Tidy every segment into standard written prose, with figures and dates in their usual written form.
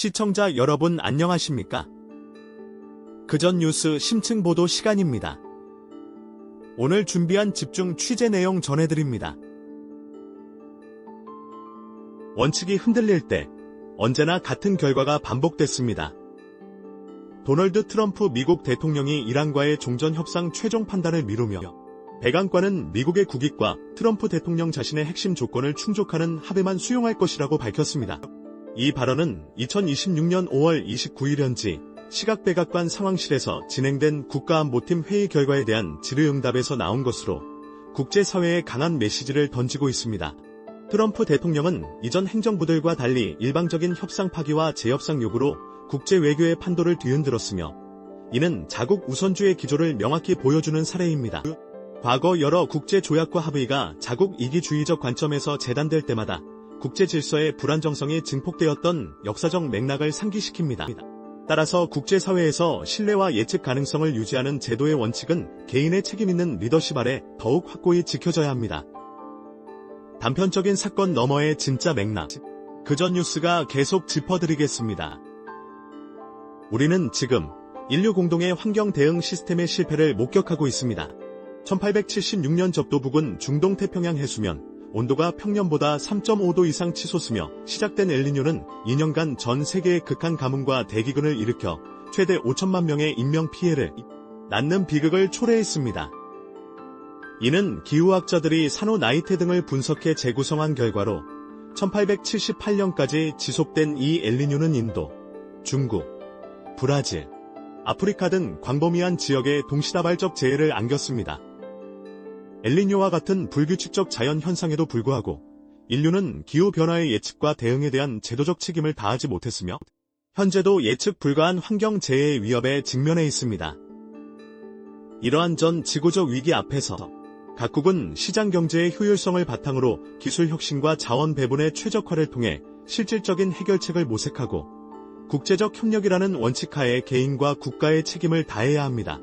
시청자 여러분 안녕하십니까? 그전 뉴스 심층 보도 시간입니다. 오늘 준비한 집중 취재 내용 전해드립니다. 원칙이 흔들릴 때 언제나 같은 결과가 반복됐습니다. 도널드 트럼프 미국 대통령이 이란과의 종전 협상 최종 판단을 미루며 백악관은 미국의 국익과 트럼프 대통령 자신의 핵심 조건을 충족하는 합의만 수용할 것이라고 밝혔습니다. 이 발언은 2026년 5월 29일 현지 시각 백악관 상황실에서 진행된 국가안보팀 회의 결과에 대한 질의응답에서 나온 것으로 국제사회에 강한 메시지를 던지고 있습니다. 트럼프 대통령은 이전 행정부들과 달리 일방적인 협상 파기와 재협상 요구로 국제 외교의 판도를 뒤흔들었으며 이는 자국 우선주의 기조를 명확히 보여주는 사례입니다. 과거 여러 국제 조약과 합의가 자국 이기주의적 관점에서 재단될 때마다 국제 질서의 불안정성이 증폭되었던 역사적 맥락을 상기시킵니다. 따라서 국제사회에서 신뢰와 예측 가능성을 유지하는 제도의 원칙은 개인의 책임 있는 리더십 아래 더욱 확고히 지켜져야 합니다. 단편적인 사건 너머의 진짜 맥락. 그전 뉴스가 계속 짚어드리겠습니다. 우리는 지금 인류 공동의 환경 대응 시스템의 실패를 목격하고 있습니다. 1876년 접도 부근 중동 태평양 해수면 온도가 평년보다 3.5도 이상 치솟으며 시작된 엘니뇨는 2년간 전 세계의 극한 가뭄과 대기근을 일으켜 최대 5천만 명의 인명피해를 낳는 비극을 초래했습니다. 이는 기후학자들이 산호 나이테 등을 분석해 재구성한 결과로 1878년까지 지속된 이 엘니뇨는 인도, 중국, 브라질, 아프리카 등 광범위한 지역에 동시다발적 재해를 안겼습니다. 엘니뇨와 같은 불규칙적 자연현상에도 불구하고 인류는 기후변화의 예측과 대응에 대한 제도적 책임을 다하지 못했으며 현재도 예측 불가한 환경재해의 위협에 직면해 있습니다. 이러한 전 지구적 위기 앞에서 각국은 시장경제의 효율성을 바탕으로 기술혁신과 자원 배분의 최적화를 통해 실질적인 해결책을 모색하고 국제적 협력이라는 원칙 하에 개인과 국가의 책임을 다해야 합니다.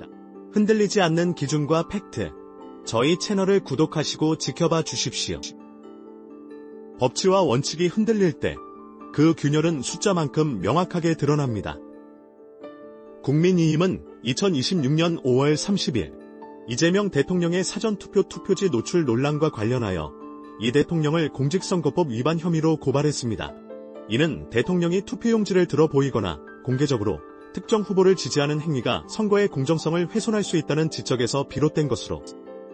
흔들리지 않는 기준과 팩트. 저희 채널을 구독하시고 지켜봐 주십시오. 법치와 원칙이 흔들릴 때 그 균열은 숫자만큼 명확하게 드러납니다. 국민의힘은 2026년 5월 30일 이재명 대통령의 사전투표 투표지 노출 논란과 관련하여 이 대통령을 공직선거법 위반 혐의로 고발했습니다. 이는 대통령이 투표용지를 들어 보이거나 공개적으로 특정 후보를 지지하는 행위가 선거의 공정성을 훼손할 수 있다는 지적에서 비롯된 것으로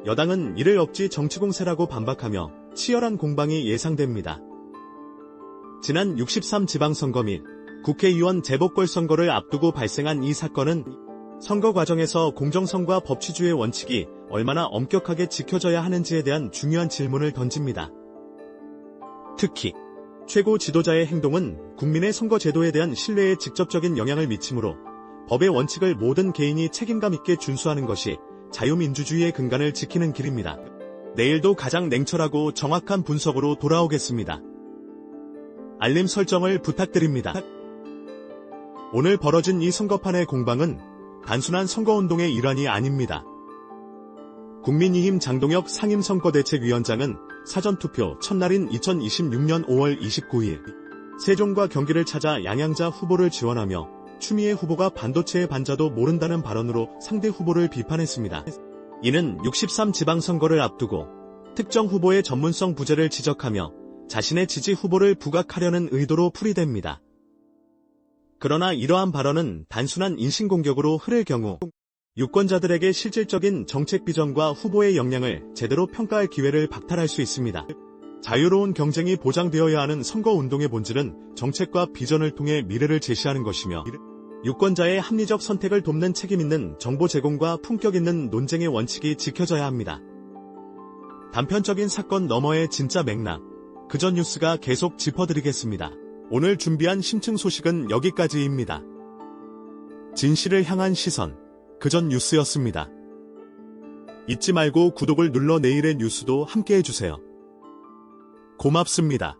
여당은 이를 억지 정치공세라고 반박하며 치열한 공방이 예상됩니다. 지난 63 지방선거 및 국회의원 재보궐선거를 앞두고 발생한 이 사건은 선거 과정에서 공정성과 법치주의 원칙이 얼마나 엄격하게 지켜져야 하는지에 대한 중요한 질문을 던집니다. 특히 최고 지도자의 행동은 국민의 선거 제도에 대한 신뢰에 직접적인 영향을 미치므로 법의 원칙을 모든 개인이 책임감 있게 준수하는 것이 자유민주주의의 근간을 지키는 길입니다. 내일도 가장 냉철하고 정확한 분석으로 돌아오겠습니다. 알림 설정을 부탁드립니다. 오늘 벌어진 이 선거판의 공방은 단순한 선거운동의 일환이 아닙니다. 국민의힘 장동혁 상임선거대책위원장은 사전투표 첫날인 2026년 5월 29일 세종과 경기를 찾아 양양자 후보를 지원하며 추미애 후보가 반도체의 반자도 모른다는 발언으로 상대 후보를 비판했습니다. 이는 63 지방선거를 앞두고 특정 후보의 전문성 부재를 지적하며 자신의 지지 후보를 부각하려는 의도로 풀이됩니다. 그러나 이러한 발언은 단순한 인신공격으로 흐를 경우 유권자들에게 실질적인 정책 비전과 후보의 역량을 제대로 평가할 기회를 박탈할 수 있습니다. 자유로운 경쟁이 보장되어야 하는 선거운동의 본질은 정책과 비전을 통해 미래를 제시하는 것이며 유권자의 합리적 선택을 돕는 책임 있는 정보 제공과 품격 있는 논쟁의 원칙이 지켜져야 합니다. 단편적인 사건 너머의 진짜 맥락. 그전 뉴스가 계속 짚어드리겠습니다. 오늘 준비한 심층 소식은 여기까지입니다. 진실을 향한 시선. 그전 뉴스였습니다. 잊지 말고 구독을 눌러 내일의 뉴스도 함께 해주세요. 고맙습니다.